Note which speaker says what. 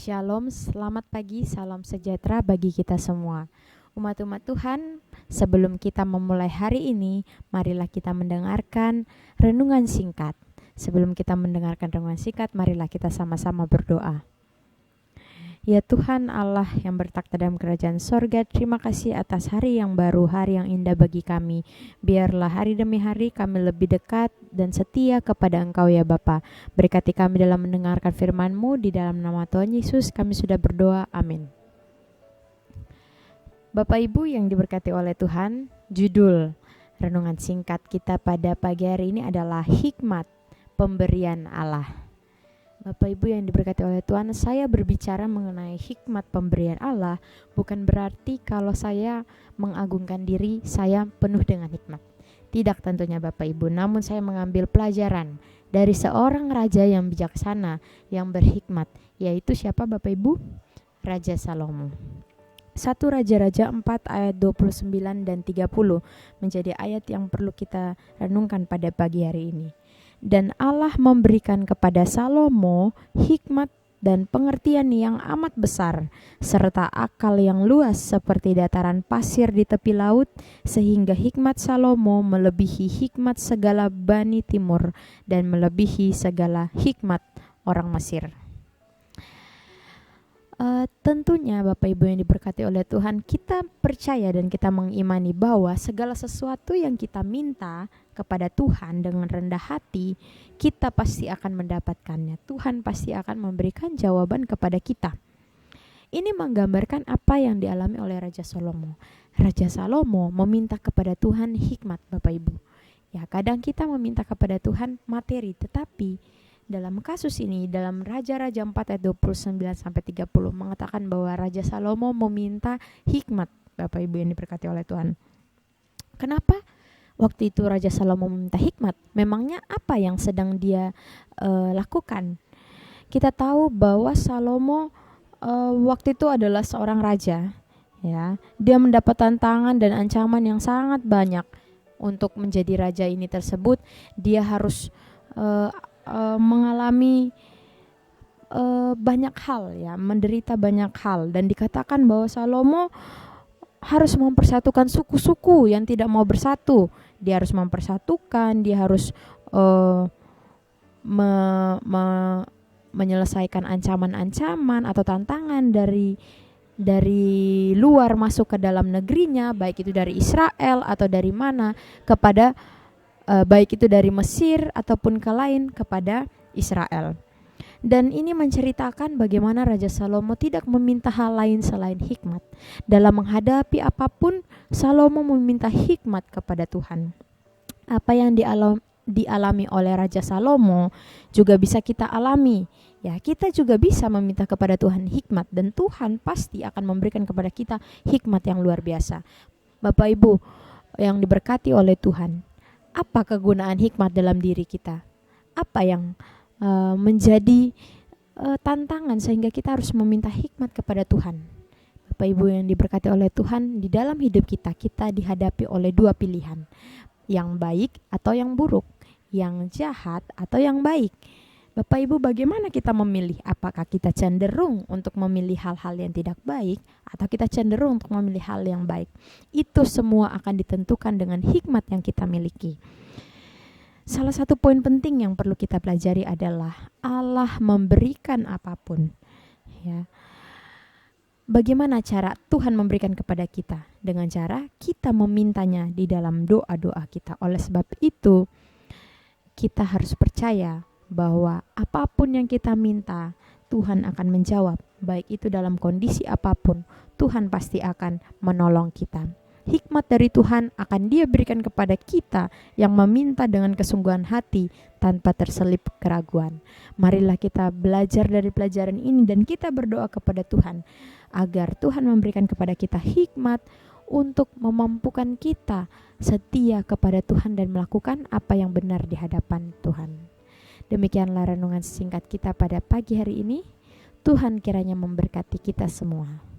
Speaker 1: Shalom, selamat pagi, salam sejahtera bagi kita semua. Umat-umat Tuhan, sebelum kita memulai hari ini, marilah kita mendengarkan renungan singkat. Sebelum kita mendengarkan renungan singkat, marilah kita sama-sama berdoa. Ya Tuhan Allah yang bertakhta dalam kerajaan sorga, terima kasih atas hari yang baru, hari yang indah bagi kami. Biarlah hari demi hari kami lebih dekat dan setia kepada Engkau ya Bapa. Berkati kami dalam mendengarkan firman-Mu, di dalam nama Tuhan Yesus kami sudah berdoa, amin. Bapak Ibu yang diberkati oleh Tuhan, judul renungan singkat kita pada pagi hari ini adalah hikmat pemberian Allah. Bapak Ibu yang diberkati oleh Tuhan, saya berbicara mengenai hikmat pemberian Allah bukan berarti kalau saya mengagungkan diri saya penuh dengan hikmat. Tidak tentunya Bapak Ibu, namun saya mengambil pelajaran dari seorang raja yang bijaksana, yang berhikmat, yaitu siapa Bapak Ibu? Raja Salomo. 1 Raja-Raja 4 ayat 29 dan 30 menjadi ayat yang perlu kita renungkan pada pagi hari ini. Dan Allah memberikan kepada Salomo hikmat dan pengertian yang amat besar, serta akal yang luas seperti dataran pasir di tepi laut, sehingga hikmat Salomo melebihi hikmat segala Bani Timur dan melebihi segala hikmat orang Mesir. Tentunya Bapak Ibu yang diberkati oleh Tuhan, kita percaya dan kita mengimani bahwa segala sesuatu yang kita minta kepada Tuhan dengan rendah hati, kita pasti akan mendapatkannya. Tuhan pasti akan memberikan jawaban kepada kita. Ini menggambarkan apa yang dialami oleh Raja Salomo. Raja Salomo meminta kepada Tuhan hikmat Bapak Ibu. Ya, kadang kita meminta kepada Tuhan materi, tetapi dalam kasus ini, dalam Raja-Raja 4 ayat 29 sampai 30 mengatakan bahwa Raja Salomo meminta hikmat Bapak Ibu yang diberkati oleh Tuhan. Kenapa waktu itu Raja Salomo meminta hikmat? Memangnya apa yang sedang dia lakukan? Kita tahu bahwa Salomo waktu itu adalah seorang raja, ya. Dia mendapat tantangan dan ancaman yang sangat banyak untuk menjadi raja ini tersebut. Dia harus mengalami banyak hal, ya, menderita banyak hal, dan dikatakan bahwa Salomo harus mempersatukan suku-suku yang tidak mau bersatu. Dia harus mempersatukan, dia harus menyelesaikan ancaman-ancaman atau tantangan dari luar masuk ke dalam negerinya, baik itu dari Israel atau dari mana, kepada baik itu dari Mesir ataupun ke lain kepada Israel. Dan ini menceritakan bagaimana Raja Salomo tidak meminta hal lain selain hikmat. Dalam menghadapi apapun, Salomo meminta hikmat kepada Tuhan. Apa yang dialami oleh Raja Salomo juga bisa kita alami. Ya, kita juga bisa meminta kepada Tuhan hikmat, dan Tuhan pasti akan memberikan kepada kita hikmat yang luar biasa. Bapak Ibu yang diberkati oleh Tuhan, apa kegunaan hikmat dalam diri kita? Apa yang menjadi tantangan sehingga kita harus meminta hikmat kepada Tuhan? Bapak Ibu yang diberkati oleh Tuhan, di dalam hidup kita dihadapi oleh dua pilihan, yang baik atau yang buruk, yang jahat atau yang baik. Bapak Ibu, bagaimana kita memilih? Apakah kita cenderung untuk memilih hal-hal yang tidak baik, atau kita cenderung untuk memilih hal yang baik? Itu semua akan ditentukan dengan hikmat yang kita miliki. Salah satu poin penting yang perlu kita pelajari adalah Allah memberikan apapun, ya. Bagaimana cara Tuhan memberikan kepada kita? Dengan cara kita memintanya di dalam doa-doa kita. Oleh sebab itu, kita harus percaya bahwa apapun yang kita minta, Tuhan akan menjawab. Baik itu dalam kondisi apapun, Tuhan pasti akan menolong kita. Hikmat dari Tuhan akan Dia berikan kepada kita yang meminta dengan kesungguhan hati tanpa terselip keraguan. Marilah kita belajar dari pelajaran ini dan kita berdoa kepada Tuhan agar Tuhan memberikan kepada kita hikmat untuk memampukan kita setia kepada Tuhan dan melakukan apa yang benar di hadapan Tuhan. Demikianlah renungan singkat kita pada pagi hari ini. Tuhan kiranya memberkati kita semua.